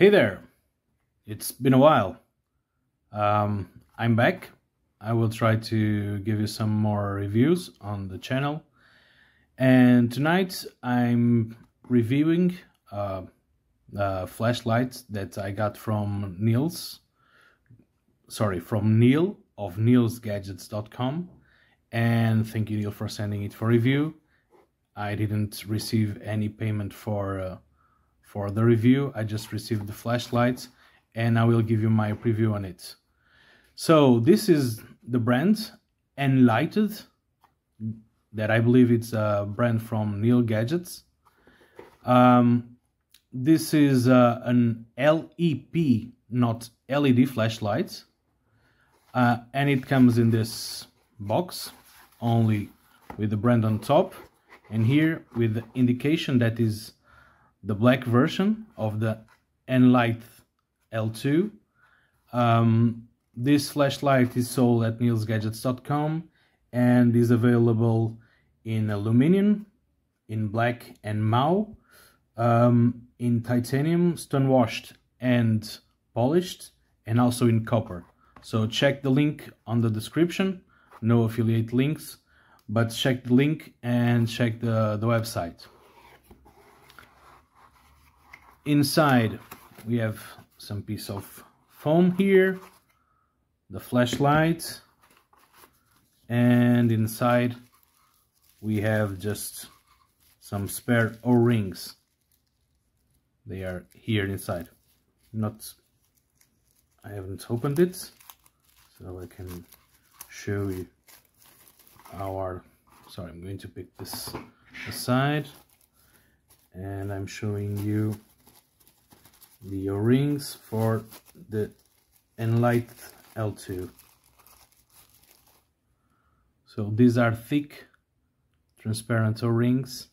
Hey there, it's been a while. I'm back. I will try to give you some more reviews on the channel. And tonight I'm reviewing flashlights that I got from Neil of neilsgadgets.com. And thank you, Neil, for sending it for review. I didn't receive any payment for the review. I just received the flashlights and I will give you my preview on it. So this is the brand NLightD, that I believe it's a brand from Neil Gadgets. This is an LEP, not LED flashlight, and it comes in this box only with the brand on top, and here with the indication that is the black version of the NLightD L2. This flashlight is sold at neilsgadgets.com and is available in aluminium, in black and mauve, in titanium, stonewashed and polished, and also in copper. So check the link on the description. No affiliate links, but check the link and check the website. Inside we have some piece of foam here, the flashlight, and inside we have just some spare O-rings. They are here inside. I haven't opened it, so I can show you sorry, I'm going to pick this aside, and I'm showing you the O-rings for the NLightD L2. So these are thick, transparent O-rings,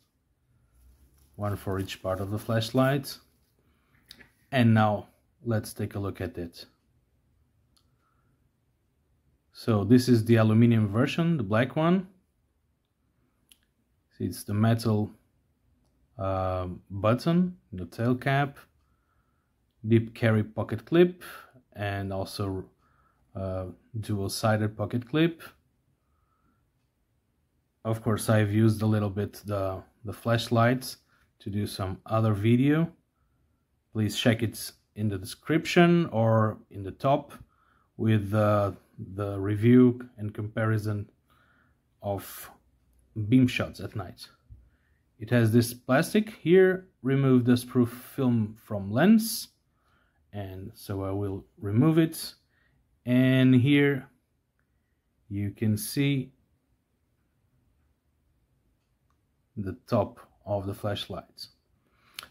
one for each part of the flashlight. And now let's take a look at it. So this is the aluminium version, the black one. See, it's the metal button, the tail cap, deep carry pocket clip, and also dual-sided pocket clip. Of course, I've used a little bit the flashlights to do some other video. Please check it in the description or in the top with the review and comparison of beamshots at night. It has this plastic here. Remove the sprue film from lens, and so I will remove it. And here you can see the top of the flashlight.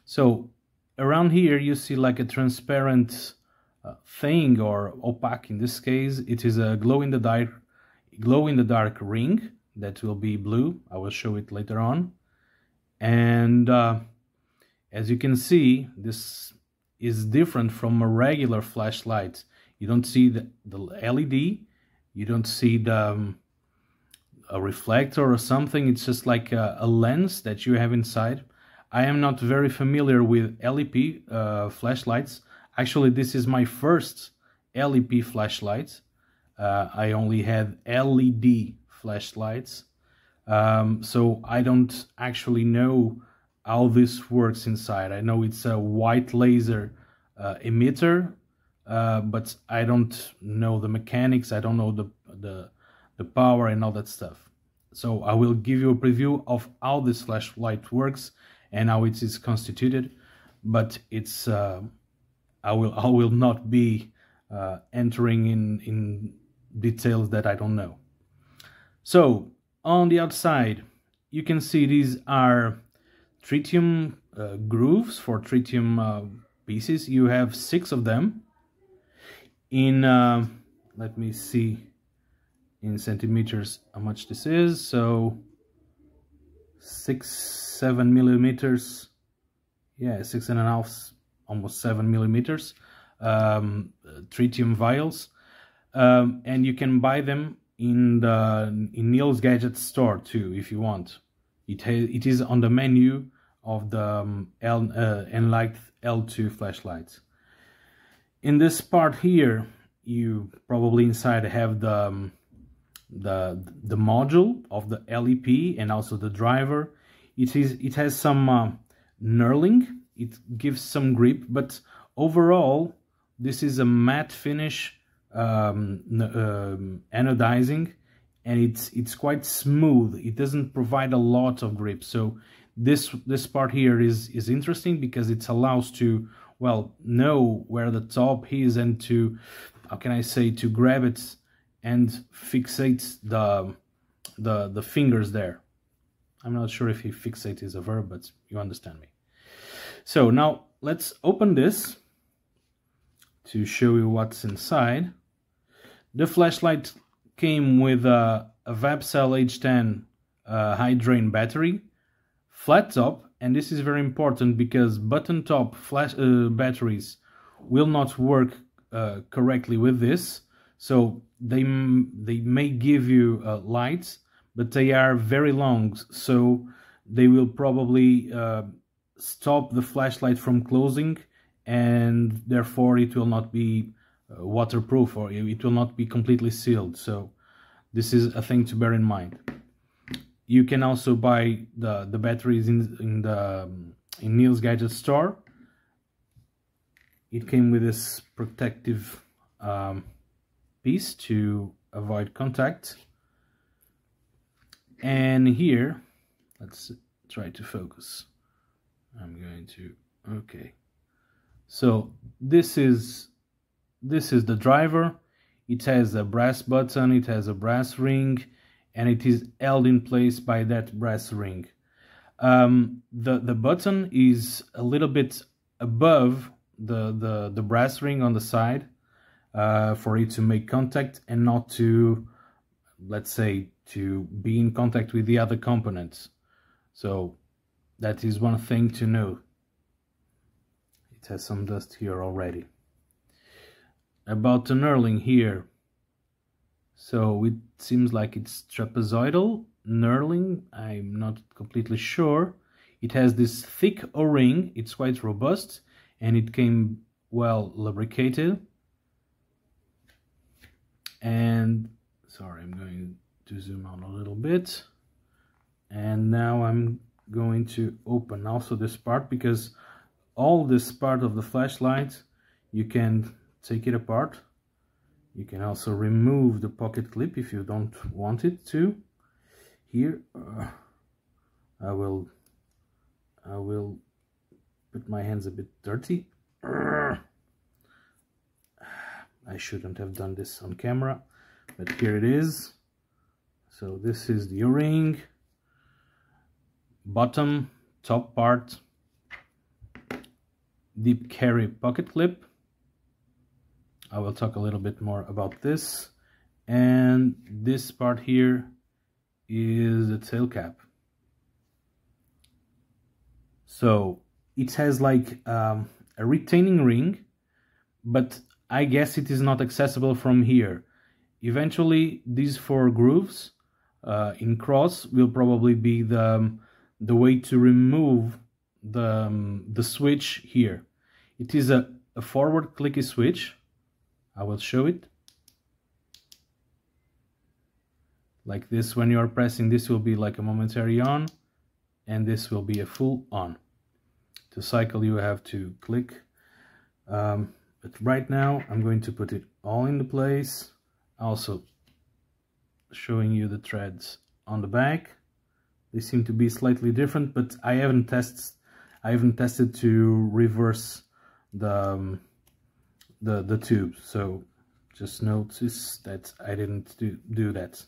So around here you see like a transparent thing, or opaque in this case. It is a glow in the dark ring that will be blue. I will show it later on. And as you can see, this is different from a regular flashlight. You don't see the LED, you don't see a reflector or something. It's just like a lens that you have inside. I am not very familiar with LEP flashlights. Actually, this is my first LEP flashlight. I only had LED flashlights, so I don't actually know how this works inside. I know it's a white laser emitter, but I don't know the mechanics. I don't know the power and all that stuff. So I will give you a preview of how this flashlight works and how it is constituted, but it's I will not be entering in details that I don't know. So on the outside you can see these are tritium grooves for tritium pieces. You have 6 of them in let me see in centimeters how much this is. So 6-7 millimeters, yeah, 6.5, almost 7 millimeters tritium vials, and you can buy them in Neil's Gadgets store too if you want. It is on the menu of the NLightD L2 flashlights. In this part here, you probably inside have the module of the LEP and also the driver. It has some knurling. It gives some grip, but overall this is a matte finish anodizing, and it's quite smooth. It doesn't provide a lot of grip. So this part here is interesting because it allows to, well, know where the top is and to, how can I say, to grab it and fixate the fingers there. I'm not sure if fixate is a verb, but you understand me. So now let's open this to show you what's inside. The flashlight came with a Vapcell H10 high drain battery, flat top, and this is very important because button top flash batteries will not work correctly with this. So they may give you lights, but they are very long, so they will probably stop the flashlight from closing, and therefore it will not be waterproof, or it will not be completely sealed. So this is a thing to bear in mind. You can also buy the batteries in Neil's Gadget store. It came with this protective piece to avoid contact. And here, let's try to focus. I'm going to, okay. So this is the driver. It has a brass button, it has a brass ring, and it is held in place by that brass ring. The button is a little bit above the brass ring on the side for it to make contact and not to, let's say, to be in contact with the other components. So that is one thing to know. It has some dust here already. About the knurling here, so it seems like it's trapezoidal knurling. I'm not completely sure. It has this thick O-ring, it's quite robust, and it came well lubricated. And sorry, I'm going to zoom out a little bit. And now I'm going to open also this part, because all this part of the flashlight, you can take it apart. You can also remove the pocket clip if you don't want it to. Here, I will put my hands a bit dirty. I shouldn't have done this on camera, but here it is. So this is the O-ring, bottom, top part, deep carry pocket clip. I will talk a little bit more about this. And this part here is the tail cap. So it has like a retaining ring, but I guess it is not accessible from here. Eventually these 4 grooves in cross will probably be the way to remove the switch here. It is a forward clicky switch. I will show it. Like this, when you are pressing, this will be like a momentary on, and this will be a full on. To cycle, you have to click. But right now, I'm going to put it all into place. Also, showing you the threads on the back. They seem to be slightly different, but I haven't tested to reverse the tube, so just notice that I didn't do that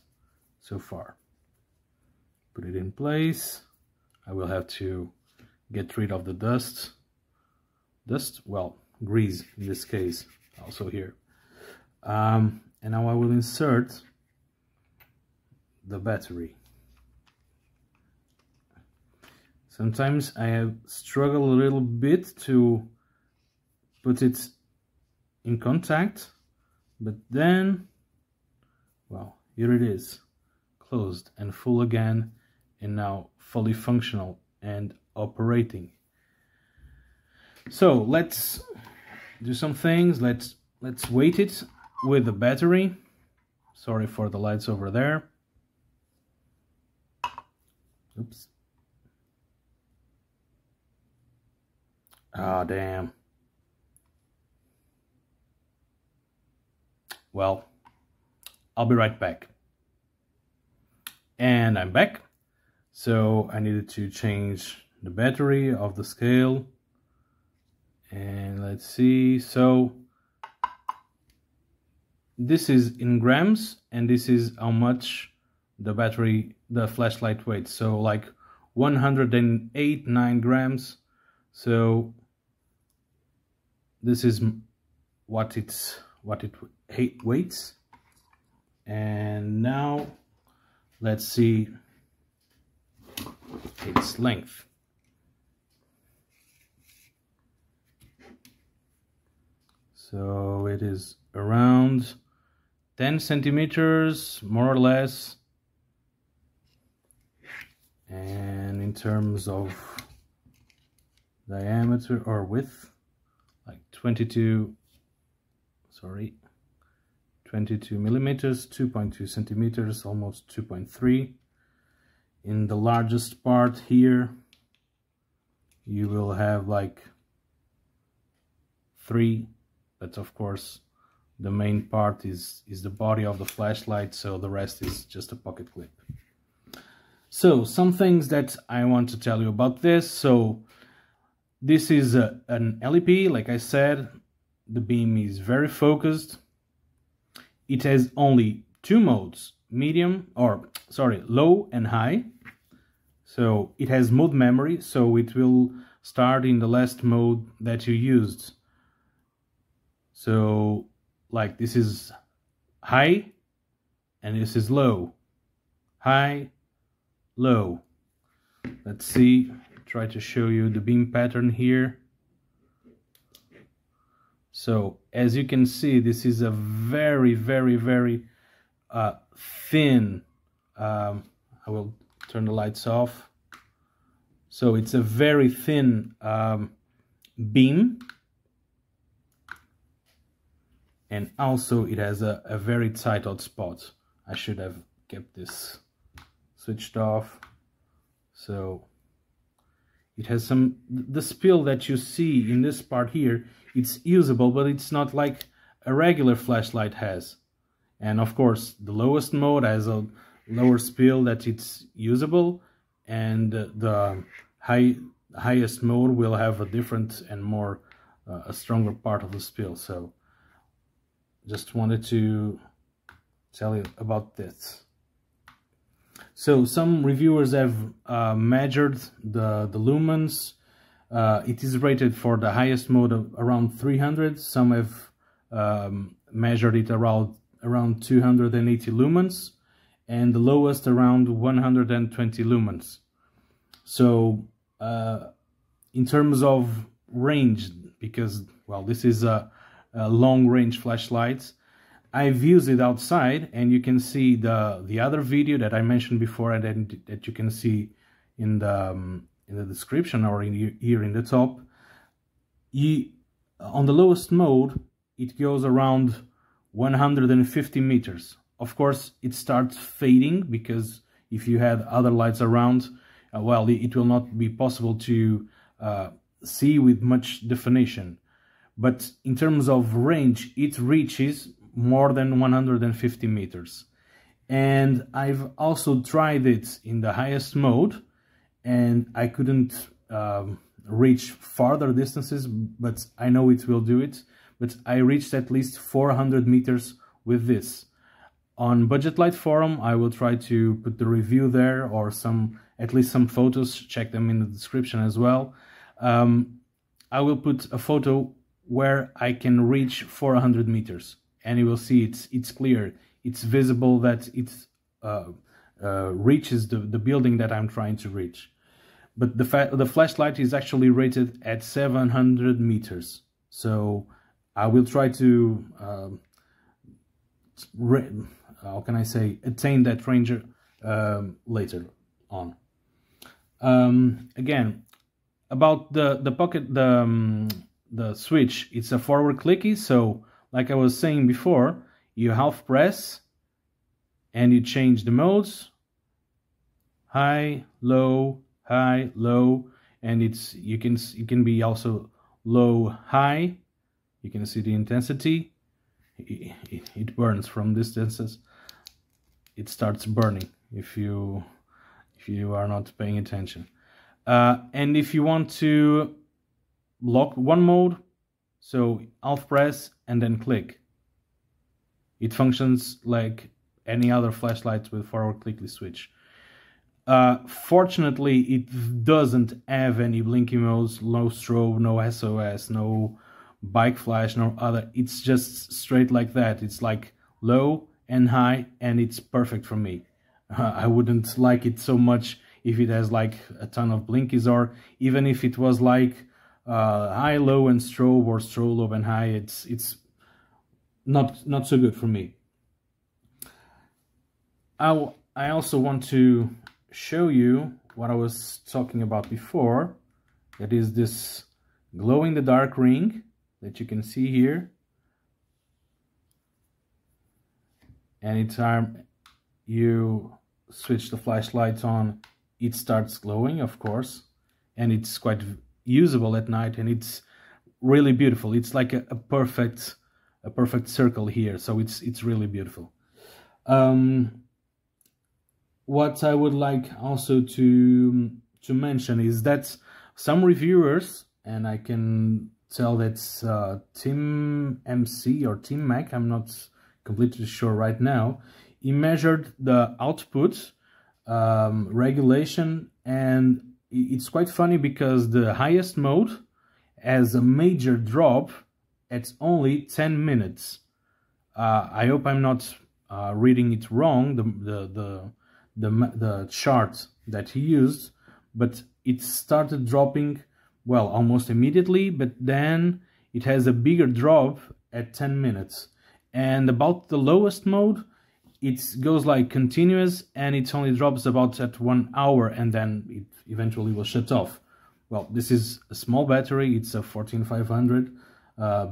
so far. Put it in place. I will have to get rid of the dust, well, grease in this case, also here. And now I will insert the battery. Sometimes I have struggled a little bit to put it in contact, but then, well, here it is, closed and full again, and now fully functional and operating. So let's do some things. Let's weight it with the battery. Sorry for the lights over there. Oops. Ah, damn. Well, I'll be right back. And I'm back. So I needed to change the battery of the scale. And let's see. So this is in grams, and this is how much the flashlight weighs. So like 108.9 grams. So this is what it weighs. And now let's see its length. So it is around 10 centimeters, more or less. And in terms of diameter or width, like 22 millimeters, 2.2 centimeters, almost 2.3. In the largest part here, you will have like 3. But of course, the main part is the body of the flashlight, so the rest is just a pocket clip. So, some things that I want to tell you about this. So, this is an LEP, like I said. The beam is very focused. It has only 2 modes, low and high. So, it has mode memory, so it will start in the last mode that you used. So, like, this is high, and this is low. High, low. Let's see, try to show you the beam pattern here. So, as you can see, this is a very, very, very thin, I will turn the lights off. So, it's a very thin beam. And also it has a very tight hotspot. I should have kept this switched off. So it has the spill that you see in this part here, it's usable, but it's not like a regular flashlight has. And of course, the lowest mode has a lower spill that it's usable, and the highest mode will have a different and more a stronger part of the spill. So just wanted to tell you about this. So some reviewers have measured the lumens. It is rated for the highest mode of around 300. Some have measured it around 280 lumens, and the lowest around 120 lumens. So in terms of range, because, well, this is a long-range flashlights, I've used it outside, and you can see the other video that I mentioned before, and that you can see in the description or here in the top. On the lowest mode, it goes around 150 meters. Of course, it starts fading, because if you have other lights around, well, it will not be possible to see with much definition. But in terms of range, it reaches more than 150 meters. And I've also tried it in the highest mode, and I couldn't reach farther distances, but I know it will do it. But I reached at least 400 meters with this. On BudgetLightForum, I will try to put the review there, or at least some photos, check them in the description as well. I will put a photo where I can reach 400 meters, and you will see it's clear, it's visible that it reaches the building that I'm trying to reach. But the flashlight is actually rated at 700 meters, so I will try to how can I say, attain that range later on. Again, about the the switch, it's a forward clicky, so like I was saying before, you half press and you change the modes, high, low, and you can be also low, high. You can see the intensity. It burns from distances. It starts burning if you are not paying attention. And if you want to lock one mode, so half press and then click. It functions like any other flashlight with forward clicky switch. Fortunately, it doesn't have any blinking modes, no strobe, no SOS, no bike flash, no other. It's just straight like that. It's like low and high, and it's perfect for me. I wouldn't like it so much if it has like a ton of blinkies, or even if it was like high, low, and strobe, or strobe, low, and high. It's not so good for me. I also want to show you what I was talking about before. That is this glow in the dark ring that you can see here. Anytime you switch the flashlight on, it starts glowing, of course, and it's quite usable at night, and it's really beautiful. It's like a perfect circle here, so it's really beautiful. What I would like also to mention is that some reviewers, and I can tell that's Team MC or Team Mac, I'm not completely sure right now, he measured the output regulation, and it's quite funny because the highest mode has a major drop at only 10 minutes. I hope I'm not reading it wrong, the chart that he used, but it started dropping, well, almost immediately, but then it has a bigger drop at 10 minutes. And about the lowest mode, it goes like continuous, and it only drops about at 1 hour, and then it eventually will shut off. Well, this is a small battery, it's a 14500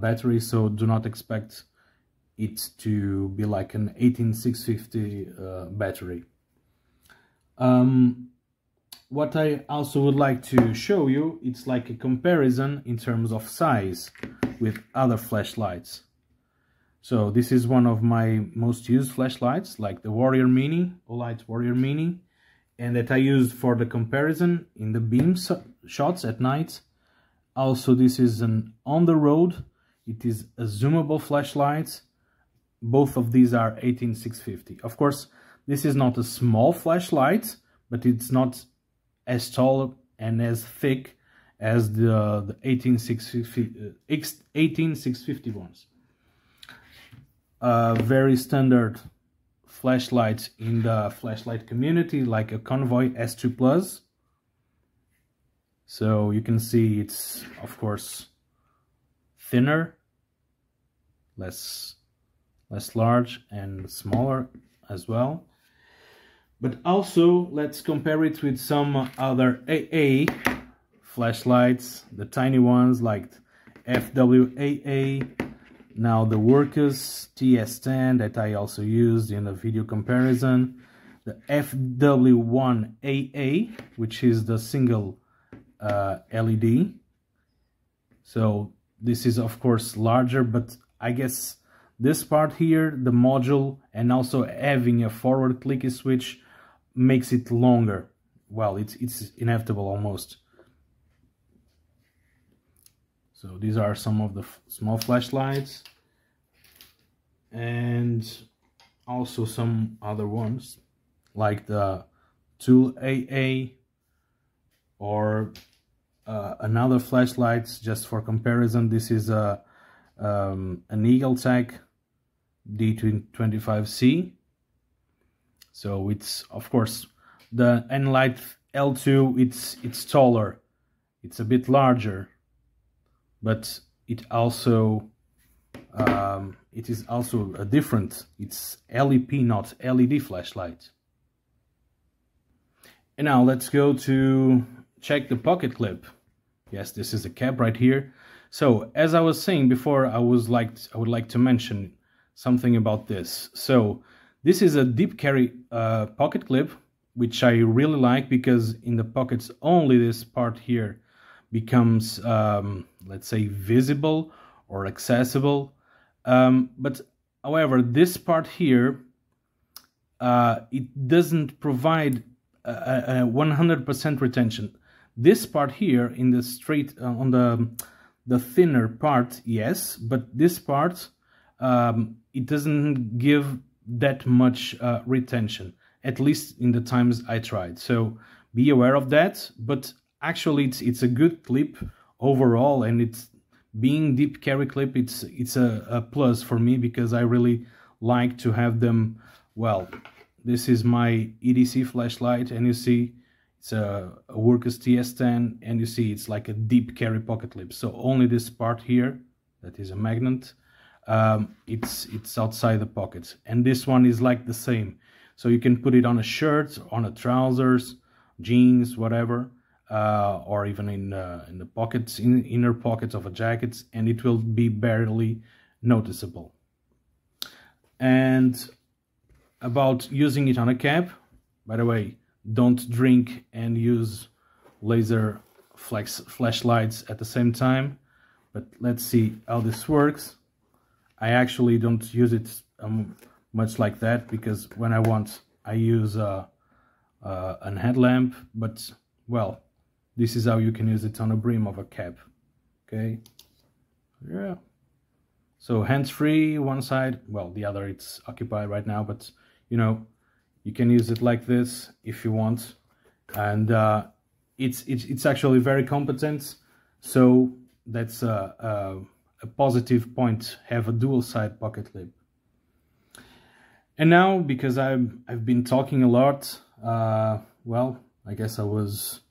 battery, so do not expect it to be like an 18650 battery. What I also would like to show you, it's like a comparison in terms of size with other flashlights. So this is one of my most used flashlights, like the Warrior Mini, Olight Warrior Mini, and that I used for the comparison in the beam shots at night. Also, this is an on the road. It is a zoomable flashlight. Both of these are 18650. Of course, this is not a small flashlight, but it's not as tall and as thick as the 18650 ones. Very standard flashlight in the flashlight community, like a Convoy S2 Plus. So you can see it's, of course, thinner, less large, and smaller as well. But also, let's compare it with some other AA flashlights, the tiny ones like FWAA, now the Workus TS10 that I also used in the video comparison, the FW1AA, which is the single LED. So this is of course larger, but I guess this part here, the module, and also having a forward clicky switch makes it longer. Well, it's inevitable almost. So these are some of the small flashlights, and also some other ones like the Tool AA, or another flashlight just for comparison. This is an EagleTech D25C. So it's, of course, the NLightD L2, it's taller, it's a bit larger, but it also it is also a different, it's LEP, not LED flashlight. And now let's go to check the pocket clip. Yes, this is the cap right here. So as I was saying before, I would like to mention something about this. So this is a deep carry pocket clip, which I really like because in the pockets only this part here becomes, let's say, visible or accessible. But however, this part here, it doesn't provide a 100% retention. This part here in the straight on the thinner part, yes, but this part it doesn't give that much retention, at least in the times I tried. So be aware of that. But actually, it's a good clip overall, and it's being deep carry clip. It's a plus for me because I really like to have them. Well, this is my EDC flashlight, and you see it's a Workus TS10, and you see it's like a deep carry pocket clip. So only this part here, that is a magnet, it's outside the pocket, and this one is like the same. So you can put it on a shirt, on a trousers, jeans, whatever, or even in the pockets, inner pockets of a jacket, and it will be barely noticeable. And about using it on a cap, by the way, don't drink and use laser flashlights at the same time. But let's see how this works. I actually don't use it much like that, because when I want, I use a headlamp. But well, this is how you can use it on a brim of a cap. Okay, yeah. So hands-free one side, well, the other it's occupied right now, but you know, you can use it like this if you want, and it's actually very competent. So that's a positive point. Have a dual side pocket clip. And now, because I've been talking a lot, well, I guess I was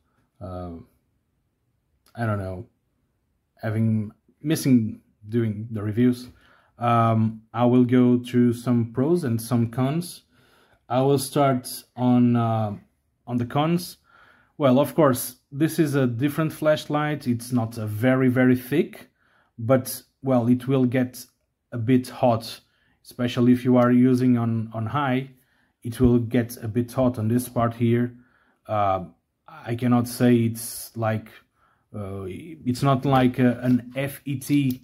I don't know, missing doing the reviews. I will go through some pros and some cons. I will start on the cons. Well, of course, this is a different flashlight. It's not a very thick, but well, it will get a bit hot, especially if you are using on high. It will get a bit hot on this part here. I cannot say it's like it's not like an FET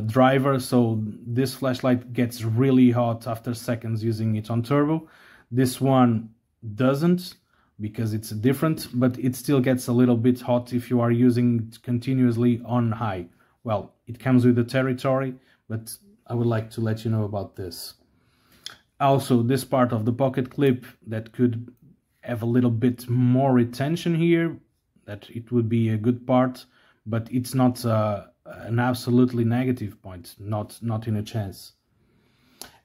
driver, so this flashlight gets really hot after seconds using it on turbo. This one doesn't, because it's different, but it still gets a little bit hot if you are using it continuously on high. Well, it comes with the territory, but I would like to let you know about this. Also, this part of the pocket clip that could have a little bit more retention here, that it would be a good part, but it's not an absolutely negative point, not in a chance.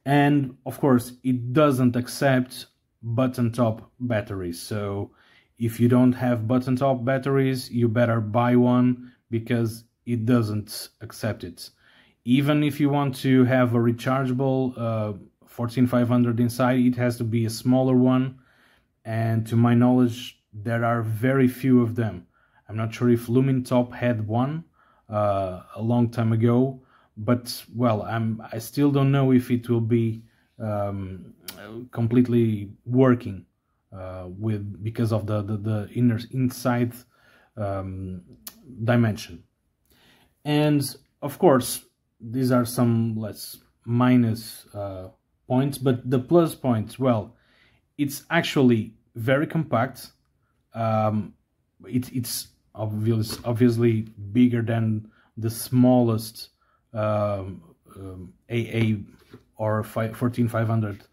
And of course, it doesn't accept button top batteries. So if you don't have button top batteries, you better buy one, because it doesn't accept it. Even if you want to have a rechargeable 14500 inside, it has to be a smaller one, and to my knowledge there are very few of them. I'm not sure if Lumintop had one a long time ago, but well, I still don't know if it will be completely working because of the inside dimension. And of course, these are some less minus points, but the plus points, well, it's actually very compact. It's obviously bigger than the smallest AA or 14500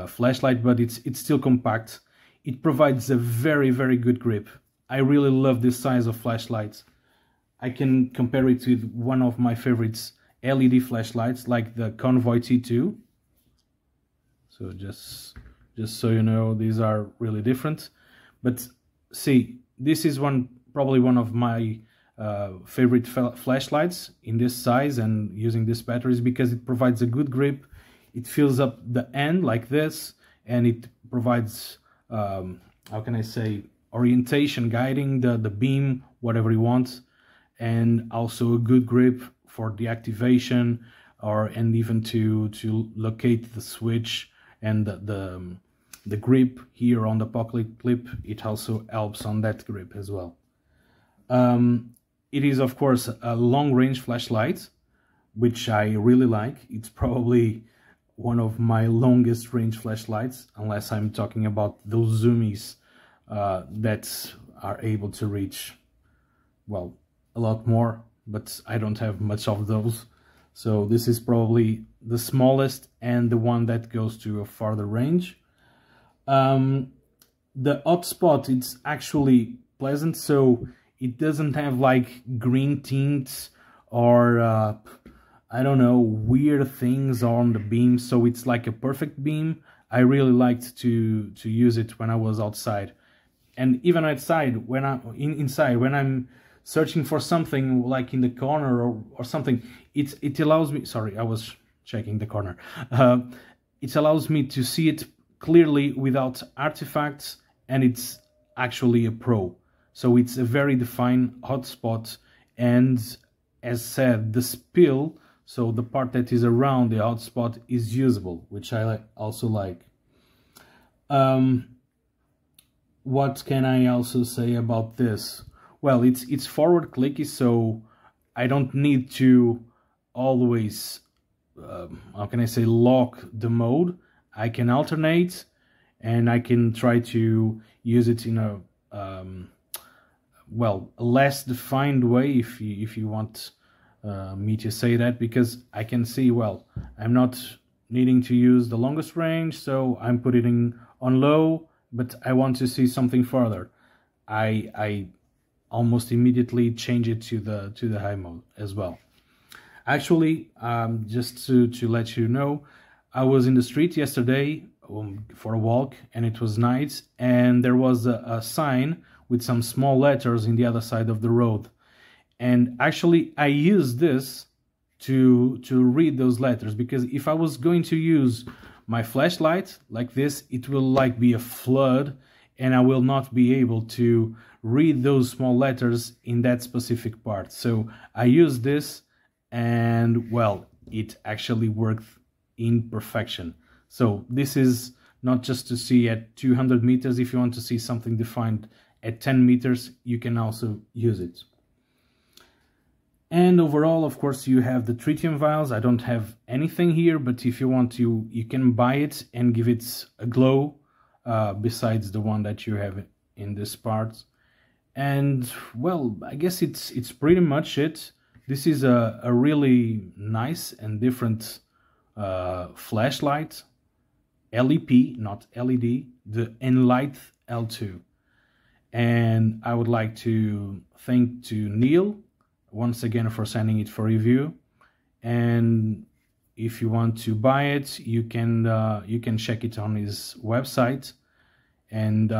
flashlight, but it's still compact. It provides a very good grip. I really love this size of flashlights. I can compare it with one of my favorites, LED flashlights, like the Convoy T2. So just so you know, these are really different. But see, this is probably one of my favorite flashlights in this size and using these batteries, because it provides a good grip. It fills up the end like this, and it provides how can I say, orientation, guiding the beam, whatever you want. and also a good grip for the activation, and even to locate the switch and the grip here on the pocket clip. It also helps on that grip as well. It is of course a long-range flashlight, which I really like. It's probably one of my longest range flashlights, unless I'm talking about those zoomies that are able to reach, well, a lot more, but I don't have much of those. So this is probably the smallest and the one that goes to a farther range. The hotspot, it's actually pleasant, so it doesn't have like green tints or I don't know, weird things on the beam, so it's like a perfect beam. I really liked to use it when I was outside, and even outside when inside when I'm searching for something like in the corner or something, it allows me. Sorry, I was checking the corner. It allows me to see it clearly without artifacts, and it's actually a pro. So it's a very defined hotspot, and as said, the spill. So the part that is around the hotspot is usable, which I also like. What can I also say about this? Well, it's forward clicky, so I don't need to always, how can I say, lock the mode. I can alternate, and I can try to use it in a, well, a less defined way, if you want me to say that, because I can see, well, I'm not needing to use the longest range, so I'm putting it on low, but I want to see something further. I almost immediately change it to the high mode as well. Actually, just to let you know, I was in the street yesterday for a walk, and it was night, and there was a sign with some small letters in the other side of the road. And actually, I used this to read those letters, because if I was going to use my flashlight like this, it will like be a flood, and I will not be able to read those small letters in that specific part. So I used this, and well, it actually worked in perfection. So this is not just to see at 200 meters. If you want to see something defined at 10 meters, you can also use it. And overall, of course, you have the tritium vials. I don't have anything here, but if you want to, you can buy it and give it a glow, besides the one that you have in this part. And well, I guess it's pretty much it. This is a really nice and different flashlight, LEP, not LED, the NLightD L2. And I would like to thank to Neil once again for sending it for review. And if you want to buy it, you can check it on his website, and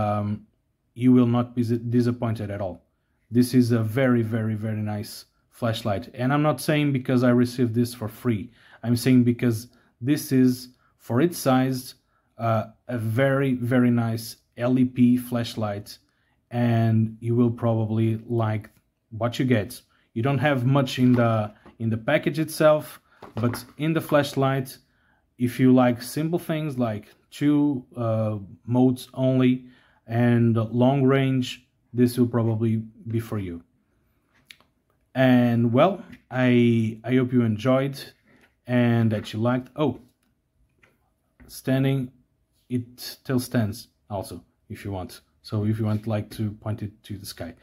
you will not be disappointed at all. This is a very, very, very nice flashlight, and I'm not saying because I received this for free. I'm saying because this is, for its size, a very, very nice LEP flashlight, and you will probably like what you get. You don't have much in the package itself, but in the flashlight, if you like simple things like 2 modes only and long range, this will probably be for you. And well, I hope you enjoyed and that you liked. Oh, standing, it still stands also if you want. So if you want like to point it to the sky.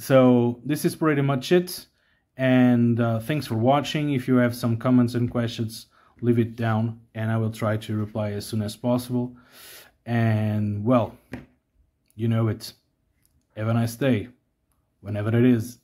So this is pretty much it, and thanks for watching. If you have some comments and questions, leave it down and I will try to reply as soon as possible. And well, you know it. Have a nice day, whenever it is.